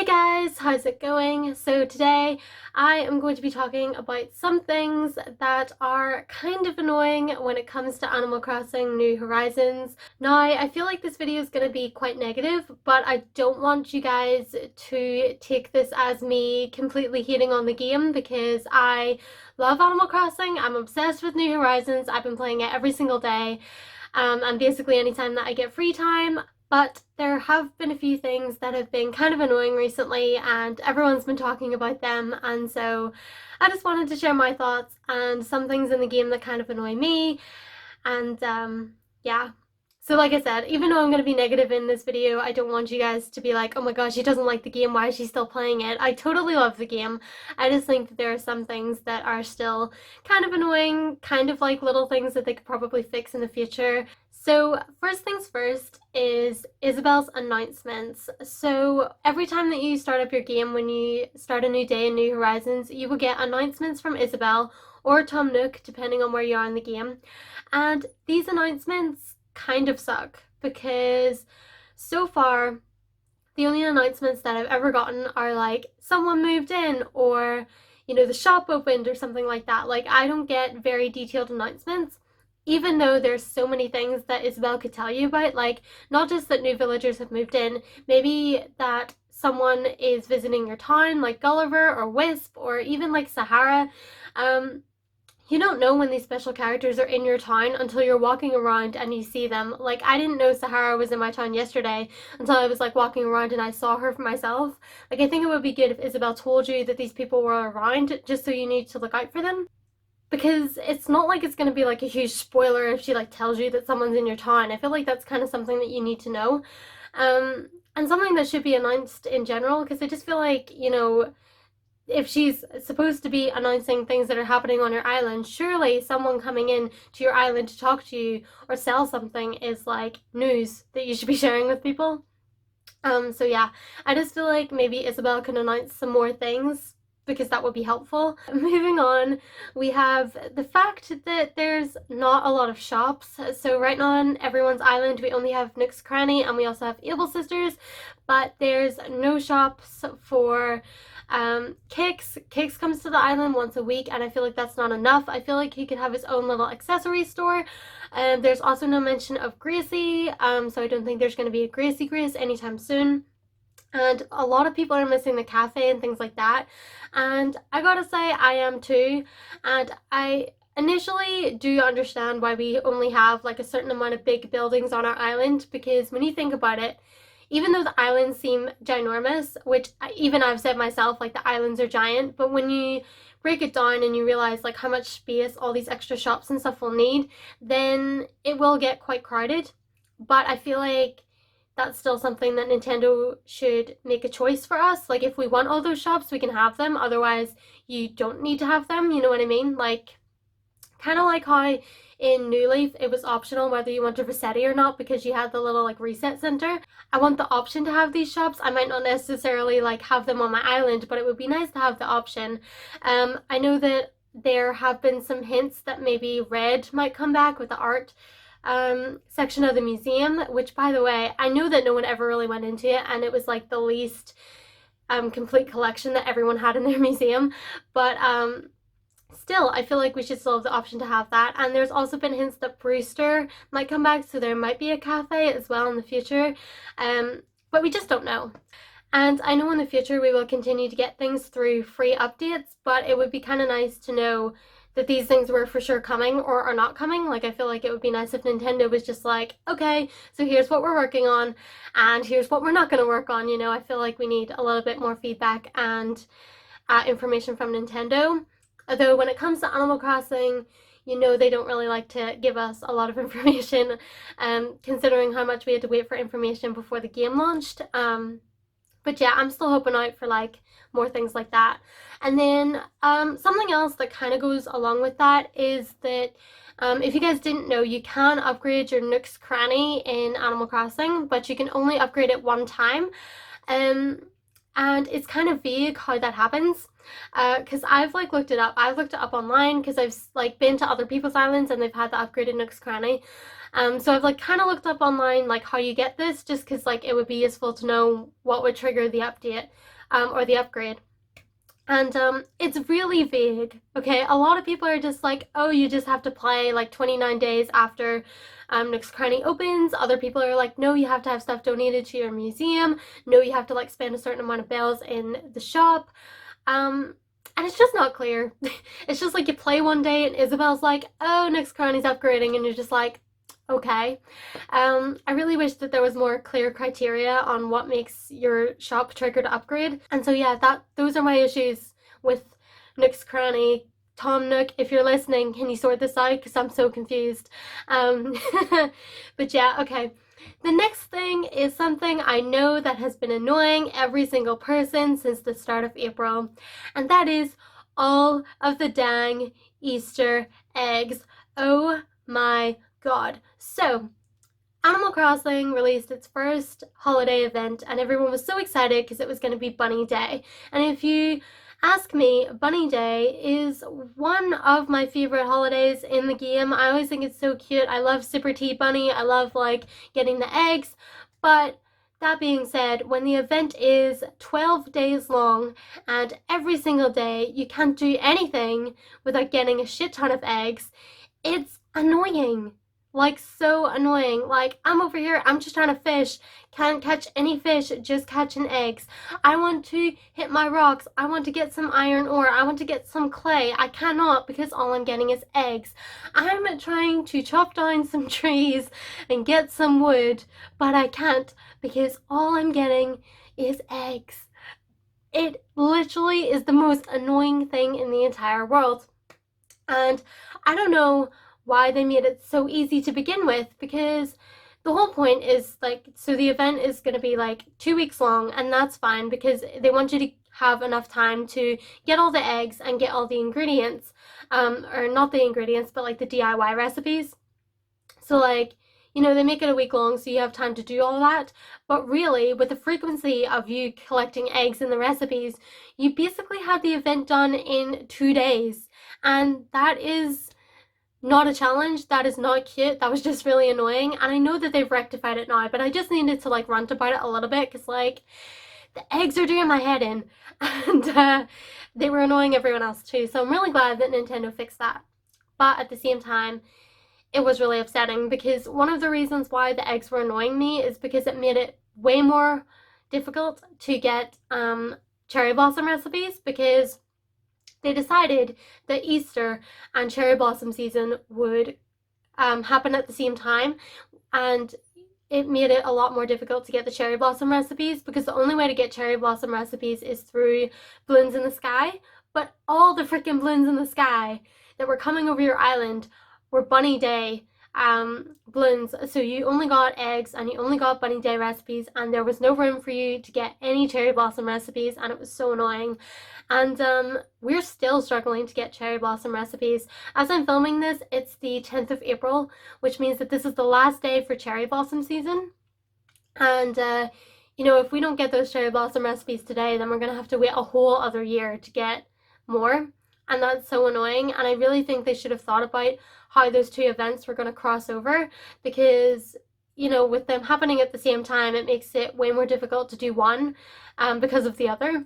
Hey guys, how's it going? So today I am going to be talking about some things that are kind of annoying when it comes to Animal Crossing New Horizons. Now, I feel like this video is going to be quite negative, but I don't want you guys to take this as me completely hating on the game because I love Animal Crossing. I'm obsessed with New Horizons. I've been playing it every single day. And basically anytime that I get free time. But there have been a few things that have been kind of annoying recently and everyone's been talking about them, and so I just wanted to share my thoughts and some things in the game that kind of annoy me. And yeah. So like I said, even though I'm going to be negative in this video, I don't want you guys to be like, oh my gosh, she doesn't like the game, why is she still playing it? I totally love the game. I just think that there are some things that are still kind of annoying, kind of like little things that they could probably fix in the future. So first things first is Isabel's announcements. So every time that you start up your game, when you start a new day in New Horizons, you will get announcements from Isabel or Tom Nook, depending on where you are in the game. And these announcements kind of suck because so far the only announcements that I've ever gotten are like someone moved in or the shop opened or something like that. Like I don't get very detailed announcements, even though there's so many things that Isabel could tell you about, like not just that new villagers have moved in, maybe that someone is visiting your town like Gulliver or Wisp or even like Sahara. You don't know when these special characters are in your town until you're walking around and you see them. Like, I didn't know Sahara was in my town yesterday until I was like walking around and I saw her for myself. Like, I think it would be good if Isabel told you that these people were around just so you need to look out for them. Because it's not like it's going to be like a huge spoiler if she like tells you that someone's in your town. I feel like that's kind of something that you need to know. And something that should be announced in general, because I just feel like, if she's supposed to be announcing things that are happening on your island, surely someone coming in to your island to talk to you or sell something is like news that you should be sharing with people. So yeah, I just feel like maybe Isabel can announce some more things because that would be helpful. Moving on, we have the fact that there's not a lot of shops. So right now on everyone's island we only have Nook's Cranny and we also have Able Sisters, but there's no shops for Kix. Kix comes to the island once a week and I feel like that's not enough. I feel like he could have his own little accessory store. There's also no mention of Gracie, so I don't think there's going to be a Gracie Grace anytime soon. And a lot of people are missing the cafe and things like that. And I gotta say, I am too. And I initially do understand why we only have like a certain amount of big buildings on our island, because when you think about it, even though the islands seem ginormous, which even I've said myself, like the islands are giant, but when you break it down and you realize like how much space all these extra shops and stuff will need, then it will get quite crowded. But I feel like that's still something that Nintendo should make a choice for us. Like if we want all those shops, we can have them. Otherwise, you don't need to have them. You know what I mean? Like kind of like how in New Leaf it was optional whether you wanted Rossetti or not because you had the little like reset center. I want the option to have these shops. I might not necessarily like have them on my island, but it would be nice to have the option. I know that there have been some hints that maybe Red might come back with the art section of the museum, which by the way, I know that no one ever really went into it and it was like the least complete collection that everyone had in their museum, but still I feel like we should still have the option to have that. And there's also been hints that Brewster might come back, so there might be a cafe as well in the future, but we just don't know. And I know in the future we will continue to get things through free updates, but it would be kind of nice to know that these things were for sure coming or are not coming. Like I feel like it would be nice if Nintendo was just like, okay, so here's what we're working on and here's what we're not going to work on. I feel like we need a little bit more feedback and information from Nintendo. Although when it comes to Animal Crossing, they don't really like to give us a lot of information, considering how much we had to wait for information before the game launched. But yeah, I'm still hoping out for like more things like that. And then something else that kind of goes along with that is that if you guys didn't know, you can upgrade your Nook's Cranny in Animal Crossing, but you can only upgrade it one time. and it's kind of vague how that happens. Because I've like looked it up. I've looked it up online because I've like been to other people's islands and they've had the upgraded Nook's Cranny. So I've like kind of looked up online like how you get this, just because like it would be useful to know what would trigger the update, or the upgrade. And it's really vague. Okay, a lot of people are just like, oh, you just have to play like 29 days after Nook's Cranny opens. Other people are like, no, you have to have stuff donated to your museum. No, you have to like spend a certain amount of bells in the shop. And it's just not clear. It's just like you play one day and Isabel's like, oh, Nook's Cranny's upgrading, and you're just like, okay. I really wish that there was more clear criteria on what makes your shop trigger to upgrade. And so yeah, those are my issues with Nook's Cranny. Tom Nook, if you're listening, can you sort this out? Because I'm so confused. But yeah, okay. The next thing is something I know that has been annoying every single person since the start of April, and that is all of the dang Easter eggs. Oh my god. So, Animal Crossing released its first holiday event and everyone was so excited because it was going to be Bunny Day. And if you ask me, Bunny Day is one of my favorite holidays in the game. I always think it's so cute. I love Super Tea Bunny. I love like getting the eggs. But that being said, when the event is 12 days long and every single day you can't do anything without getting a shit ton of eggs, it's annoying. Like, so annoying. Like, I'm over here, I'm just trying to fish. Can't catch any fish, just catching eggs. I want to hit my rocks. I want to get some iron ore. I want to get some clay. I cannot because all I'm getting is eggs. I'm trying to chop down some trees and get some wood, but I can't because all I'm getting is eggs. It literally is the most annoying thing in the entire world. And I don't know why they made it so easy to begin with, because the whole point is like, so the event is going to be like 2 weeks long, and that's fine because they want you to have enough time to get all the eggs and get all the ingredients, or not the ingredients, but like the DIY recipes. So like, you know, they make it a week long so you have time to do all that, but really with the frequency of you collecting eggs in the recipes, you basically have the event done in 2 days, and that is not a challenge. That is not cute. That was just really annoying, and I know that they've rectified it now, but I just needed to like rant about it a little bit because like the eggs are doing my head in, and they were annoying everyone else too. So I'm really glad that Nintendo fixed that, but at the same time it was really upsetting because one of the reasons why the eggs were annoying me is because it made it way more difficult to get cherry blossom recipes, because they decided that Easter and cherry blossom season would happen at the same time, and it made it a lot more difficult to get the cherry blossom recipes because the only way to get cherry blossom recipes is through balloons in the sky. But all the freaking balloons in the sky that were coming over your island were Bunny Day balloons, so you only got eggs and you only got Bunny Day recipes, and there was no room for you to get any cherry blossom recipes, and it was so annoying. And we're still struggling to get cherry blossom recipes. As I'm filming this, it's the 10th of April, which means that this is the last day for cherry blossom season. And you know, if we don't get those cherry blossom recipes today, then we're gonna have to wait a whole other year to get more, and that's so annoying. And I really think they should have thought about how those two events were going to cross over, because, you know, with them happening at the same time, it makes it way more difficult to do one because of the other.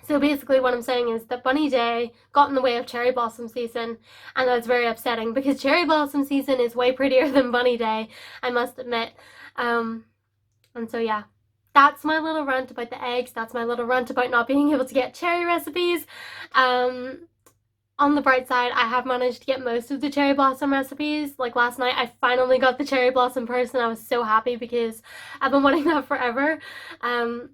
So basically what I'm saying is that Bunny Day got in the way of cherry blossom season, and that's very upsetting because cherry blossom season is way prettier than Bunny Day, I must admit. And so yeah, that's my little rant about the eggs. That's my little rant about not being able to get cherry recipes. On the bright side, I have managed to get most of the cherry blossom recipes. Like last night, I finally got the cherry blossom purse, and I was so happy because I've been wanting that forever. But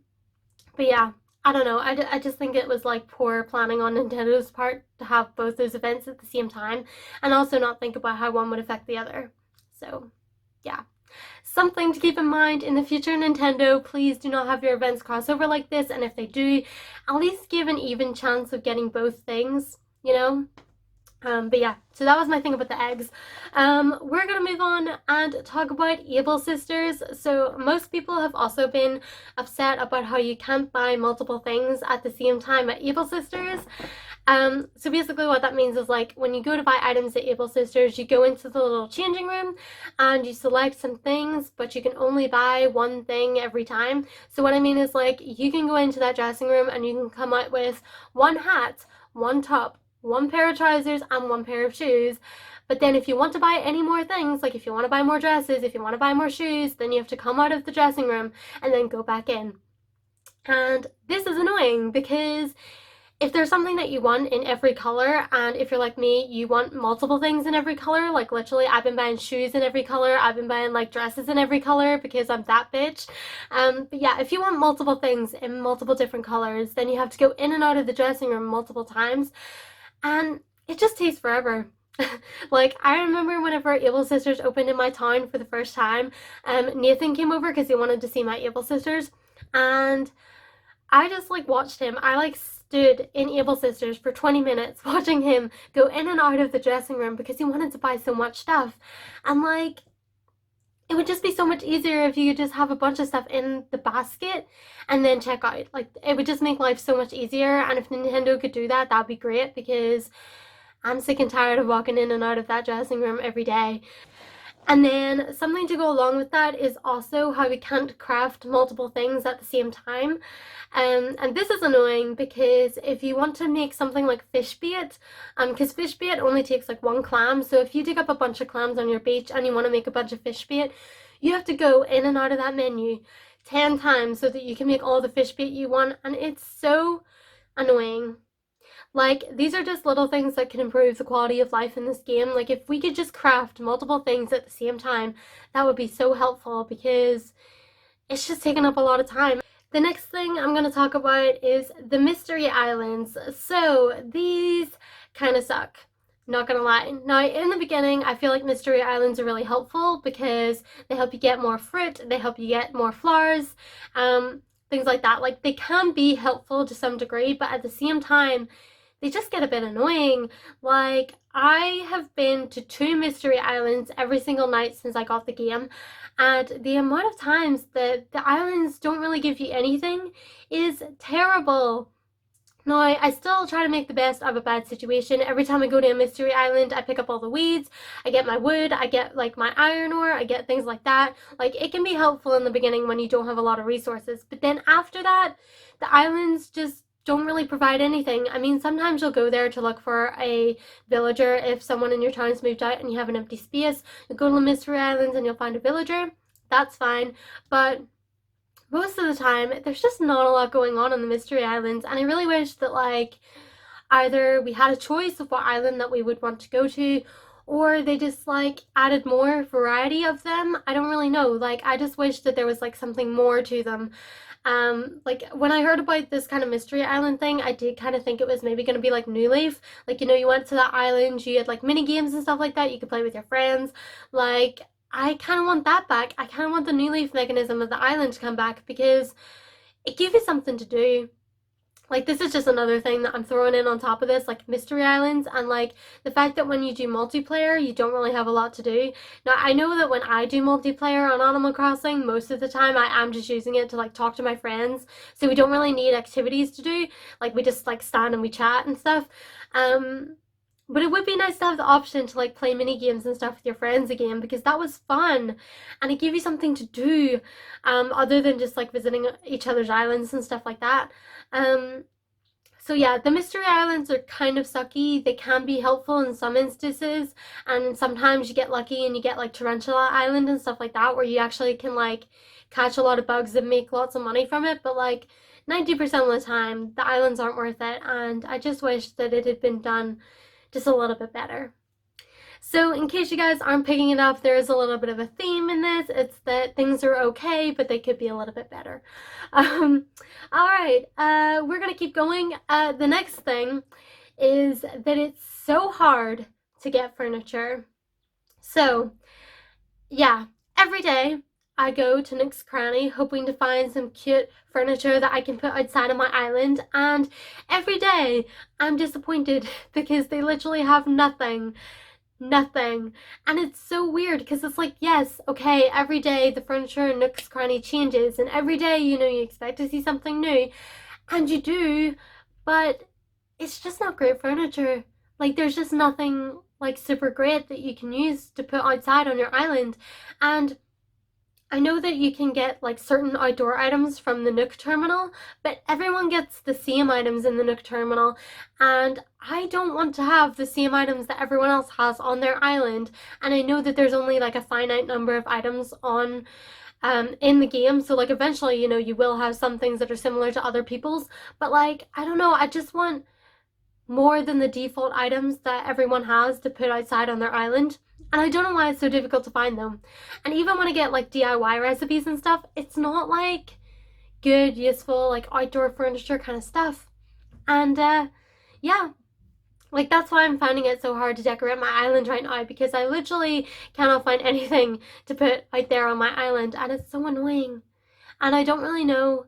yeah, I don't know. I just think it was like poor planning on Nintendo's part to have both those events at the same time and also not think about how one would affect the other. So yeah. Something to keep in mind in the future, Nintendo. Please do not have your events cross over like this, and if they do, at least give an even chance of getting both things, you know? But yeah, so that was my thing about the eggs. We're gonna move on and talk about Able Sisters. So most people have also been upset about how you can't buy multiple things at the same time at Able Sisters. So basically what that means is like when you go to buy items at Able Sisters, you go into the little changing room and you select some things, but you can only buy one thing every time. So what I mean is like you can go into that dressing room and you can come out with one hat, one top, one pair of trousers, and one pair of shoes. But then if you want to buy any more things, like if you want to buy more dresses, if you want to buy more shoes, then you have to come out of the dressing room and then go back in. And this is annoying because if there's something that you want in every color, and if you're like me, you want multiple things in every color, like literally I've been buying shoes in every color, I've been buying like dresses in every color because I'm that bitch. But yeah, if you want multiple things in multiple different colors, then you have to go in and out of the dressing room multiple times, and it just takes forever. Like I remember whenever Able Sisters opened in my town for the first time, Nathan came over because he wanted to see my Able Sisters, and I just like watched him. I like stood in Able Sisters for 20 minutes watching him go in and out of the dressing room because he wanted to buy so much stuff. And like, it would just be so much easier if you could just have a bunch of stuff in the basket and then check out. Like, it would just make life so much easier. And if Nintendo could do that, that'd be great because I'm sick and tired of walking in and out of that dressing room every day. And then something to go along with that is also how we can't craft multiple things at the same time. And this is annoying because if you want to make something like fish bait, because fish bait only takes like one clam, so if you dig up a bunch of clams on your beach and you want to make a bunch of fish bait, you have to go in and out of that menu 10 times so that you can make all the fish bait you want, and it's so annoying. Like, these are just little things that can improve the quality of life in this game. Like, if we could just craft multiple things at the same time, that would be so helpful because it's just taking up a lot of time. The next thing I'm going to talk about is the mystery islands. So, these kind of suck. Not gonna lie. Now, in the beginning, I feel like mystery islands are really helpful because they help you get more fruit, they help you get more flowers, things like that. Like, they can be helpful to some degree, but at the same time, they just get a bit annoying. Like, I have been to 2 mystery islands every single night since I got the game, and the amount of times that the islands don't really give you anything is terrible. No, I still try to make the best of a bad situation. Every time I go to a mystery island, I pick up all the weeds, I get my wood, I get like my iron ore, I get things like that. Like, it can be helpful in the beginning when you don't have a lot of resources, but then after that, the islands just don't really provide anything. I mean, sometimes you'll go there to look for a villager if someone in your town has moved out and you have an empty space. You go to the mystery islands and you'll find a villager. That's fine, but most of the time there's just not a lot going on the mystery islands, and I really wish that like either we had a choice of what island that we would want to go to, or they just like added more variety of them. I don't really know. Like, I just wish that there was like something more to them. Like when I heard about this kind of mystery island thing, I did kind of think it was maybe going to be like New Leaf. Like, you know, you went to that island, you had like mini games and stuff like that, you could play with your friends. Like, I kind of want that back. I kind of want the New Leaf mechanism of the island to come back because it gave you something to do. Like, this is just another thing that I'm throwing in on top of this, like mystery islands, and like the fact that when you do multiplayer, you don't really have a lot to do. Now, I know that when I do multiplayer on Animal Crossing, most of the time I am just using it to like talk to my friends, so we don't really need activities to do. Like, we just like stand and we chat and stuff. But it would be nice to have the option to like play mini games and stuff with your friends again, because that was fun and it gave you something to do, other than just like visiting each other's islands and stuff like that. So yeah, the mystery islands are kind of sucky. They can be helpful in some instances, and sometimes you get lucky and you get like Tarantula Island and stuff like that, where you actually can like catch a lot of bugs and make lots of money from it. But like 90% of the time, the islands aren't worth it, and I just wish that it had been done just a little bit better. So in case you guys aren't picking it up, there is a little bit of a theme in this. It's that things are okay, but they could be a little bit better. All right, we're gonna keep going. The next thing is that it's so hard to get furniture. So yeah, every day I go to Nook's Cranny hoping to find some cute furniture that I can put outside of my island, and every day I'm disappointed because they literally have nothing. Nothing. And it's so weird because it's like, yes, okay, every day the furniture in Nook's Cranny changes, and every day, you expect to see something new, and you do, but it's just not great furniture. Like, there's just nothing like super great that you can use to put outside on your island. And I know that you can get like certain outdoor items from the Nook terminal, but everyone gets the same items in the Nook terminal, and I don't want to have the same items that everyone else has on their island. And I know that there's only like a finite number of items on in the game, so like eventually, you will have some things that are similar to other people's, but like I don't know, I just want more than the default items that everyone has to put outside on their island. And I don't know why it's so difficult to find them. And even when I get like DIY recipes and stuff, it's not like good, useful, like outdoor furniture kind of stuff. And yeah, like that's why I'm finding it so hard to decorate my island right now, because I literally cannot find anything to put out there on my island, and it's so annoying. And I don't really know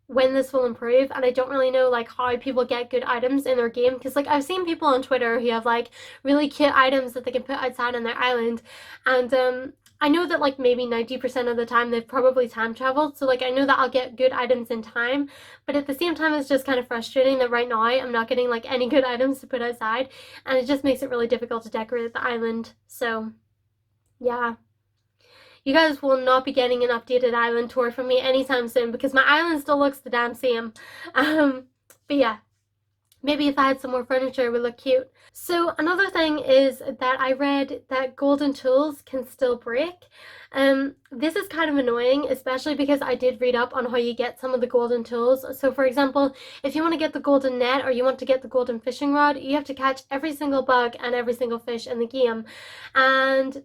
when this will improve, and I don't really know like how people get good items in their game, because like I've seen people on Twitter who have like really cute items that they can put outside on their island, and I know that like maybe 90% of the time they've probably time traveled, so like I know that I'll get good items in time, but at the same time it's just kind of frustrating that right now I'm not getting like any good items to put outside, and it just makes it really difficult to decorate the island. So yeah, you guys will not be getting an updated island tour from me anytime soon, because my island still looks the damn same. Um, but yeah, maybe if I had some more furniture, it would look cute. So another thing is that I read that golden tools can still break. This is kind of annoying, especially because I did read up on how you get some of the golden tools. So for example, if you want to get the golden net or you want to get the golden fishing rod, you have to catch every single bug and every single fish in the game. And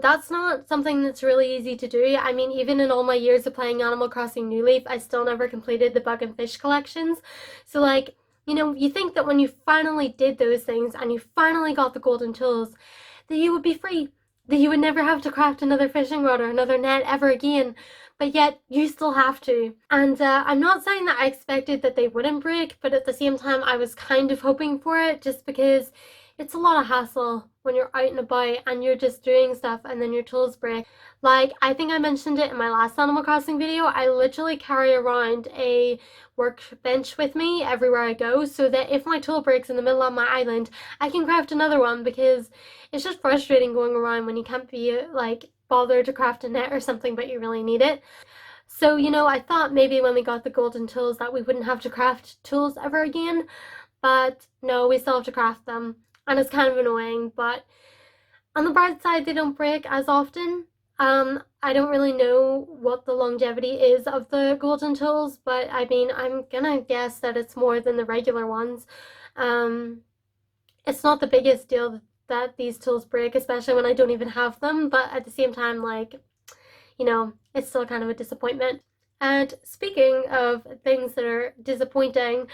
that's not something that's really easy to do. I mean, even in all my years of playing Animal Crossing New Leaf, I still never completed the bug and fish collections. So, like, you think that when you finally did those things and you finally got the golden tools, that you would be free, that you would never have to craft another fishing rod or another net ever again. But yet, you still have to. And I'm not saying that I expected that they wouldn't break, but at the same time, I was kind of hoping for it, just because it's a lot of hassle when you're out and about and you're just doing stuff and then your tools break. Like, I think I mentioned it in my last Animal Crossing video, I literally carry around a workbench with me everywhere I go, so that if my tool breaks in the middle of my island, I can craft another one, because it's just frustrating going around when you can't be like bothered to craft a net or something but you really need it. So, I thought maybe when we got the golden tools that we wouldn't have to craft tools ever again, but no, we still have to craft them, and it's kind of annoying. But on the bright side, they don't break as often. I don't really know what the longevity is of the golden tools, but I mean, I'm gonna guess that it's more than the regular ones. It's not the biggest deal that these tools break, especially when I don't even have them, but at the same time, like, it's still kind of a disappointment. And speaking of things that are disappointing,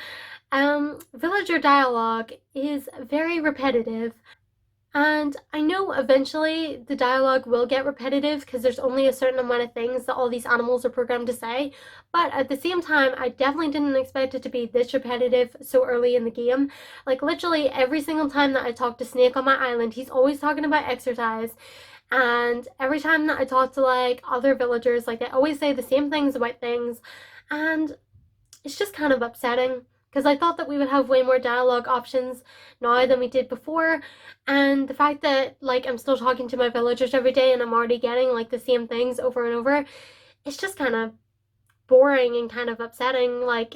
villager dialogue is very repetitive. And I know eventually the dialogue will get repetitive because there's only a certain amount of things that all these animals are programmed to say. But at the same time, I definitely didn't expect it to be this repetitive so early in the game. Like, literally every single time that I talk to Snake on my island, he's always talking about exercise. And every time that I talk to like other villagers, like they always say the same things about things. And it's just kind of upsetting, because I thought that we would have way more dialogue options now than we did before, and the fact that like I'm still talking to my villagers every day and I'm already getting like the same things over and over, it's just kind of boring and kind of upsetting, like,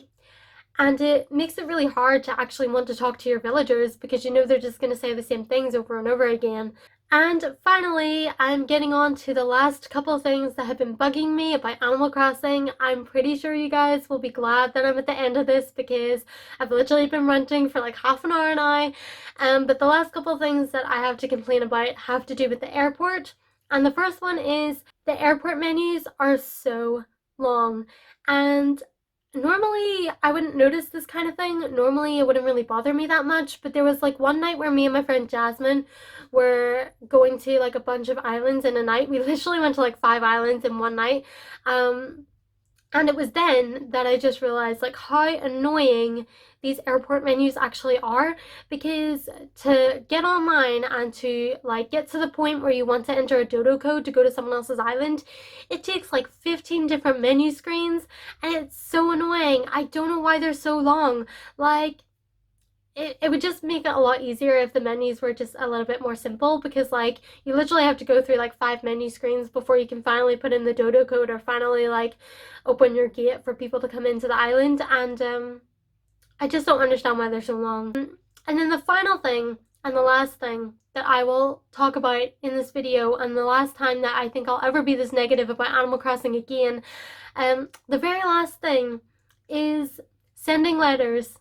and it makes it really hard to actually want to talk to your villagers, because they're just going to say the same things over and over again. And finally, I'm getting on to the last couple of things that have been bugging me about Animal Crossing. I'm pretty sure you guys will be glad that I'm at the end of this, because I've literally been ranting for like half an hour now. But the last couple of things that I have to complain about have to do with the airport. And the first one is the airport menus are so long. And normally I wouldn't notice this kind of thing. Normally it wouldn't really bother me that much, but there was like one night where me and my friend Jasmine were going to like a bunch of islands in a night. We literally went to like 5 islands in one night. Um, and it was then that I just realized like how annoying these airport menus actually are, because to get online and to like get to the point where you want to enter a dodo code to go to someone else's island, it takes like 15 different menu screens, and it's so annoying. I don't know why they're so long. Like, it would just make it a lot easier if the menus were just a little bit more simple, because like you literally have to go through like 5 menu screens before you can finally put in the dodo code or finally like open your gate for people to come into the island. And I just don't understand why they're so long. And then the final thing and the last thing that I will talk about in this video, and the last time that I think I'll ever be this negative about Animal Crossing again, the very last thing is sending letters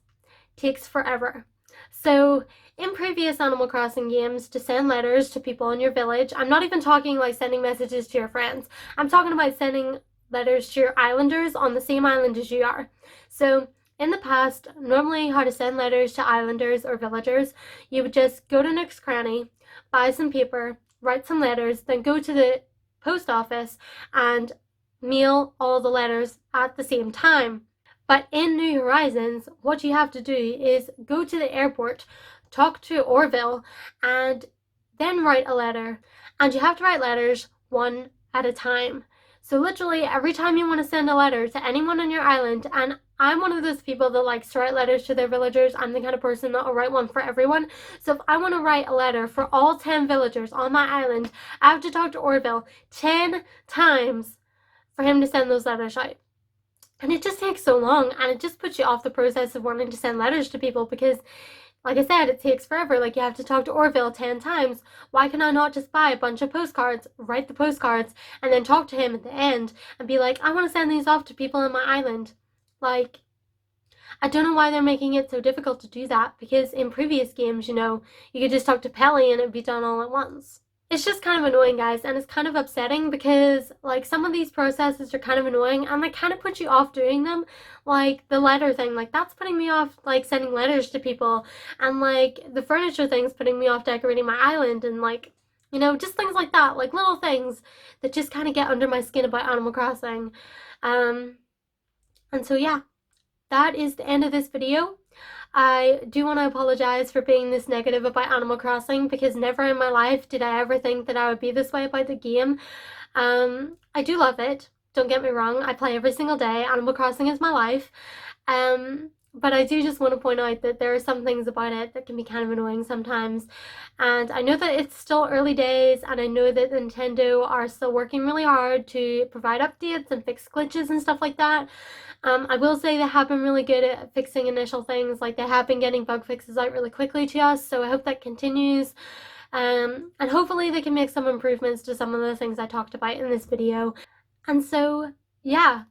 takes forever. So in previous Animal Crossing games, to send letters to people in your village, I'm not even talking like sending messages to your friends, I'm talking about sending letters to your islanders on the same island as you are. So in the past, normally how to send letters to islanders or villagers, you would just go to Nook's Cranny, buy some paper, write some letters, then go to the post office and mail all the letters at the same time. But in New Horizons, what you have to do is go to the airport, talk to Orville, and then write a letter. And you have to write letters one at a time. So literally every time you want to send a letter to anyone on your island, and I'm one of those people that likes to write letters to their villagers. I'm the kind of person that will write one for everyone. So if I want to write a letter for all 10 villagers on my island, I have to talk to Orville 10 times for him to send those letters out. And it just takes so long, and it just puts you off the process of wanting to send letters to people, because like I said, it takes forever. Like, you have to talk to Orville 10 times. Why can I not just buy a bunch of postcards, write the postcards, and then talk to him at the end and be like, I want to send these off to people in my island? Like, I don't know why they're making it so difficult to do that, because in previous games, you know, you could just talk to Pelly and it'd be done all at once. It's just kind of annoying, guys, and it's kind of upsetting, because like some of these processes are kind of annoying and they kind of put you off doing them. Like the letter thing, like that's putting me off like sending letters to people, and like the furniture thing's putting me off decorating my island, and like, you know, just things like that, like little things that just kind of get under my skin about Animal Crossing. Um, and so yeah, that is the end of this video. I do want to apologize for being this negative about Animal Crossing, because never in my life did I ever think that I would be this way about the game. I do love it, don't get me wrong. I play every single day. Animal Crossing is my life. But I do just want to point out that there are some things about it that can be kind of annoying sometimes. And I know that it's still early days, and I know that Nintendo are still working really hard to provide updates and fix glitches and stuff like that. I will say they have been really good at fixing initial things. Like, they have been getting bug fixes out really quickly to us, so I hope that continues. And hopefully they can make some improvements to some of the things I talked about in this video. And so, yeah.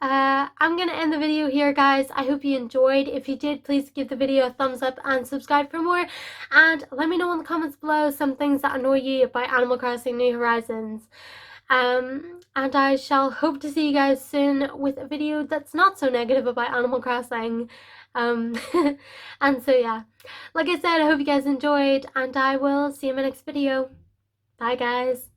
I'm gonna end the video here, guys. I hope you enjoyed. If you did, please give the video a thumbs up and subscribe for more. And let me know in the comments below some things that annoy you about Animal Crossing New Horizons. And I shall hope to see you guys soon with a video that's not so negative about Animal Crossing. And so yeah, like I said, I hope you guys enjoyed, and I will see you in my next video. Bye, guys.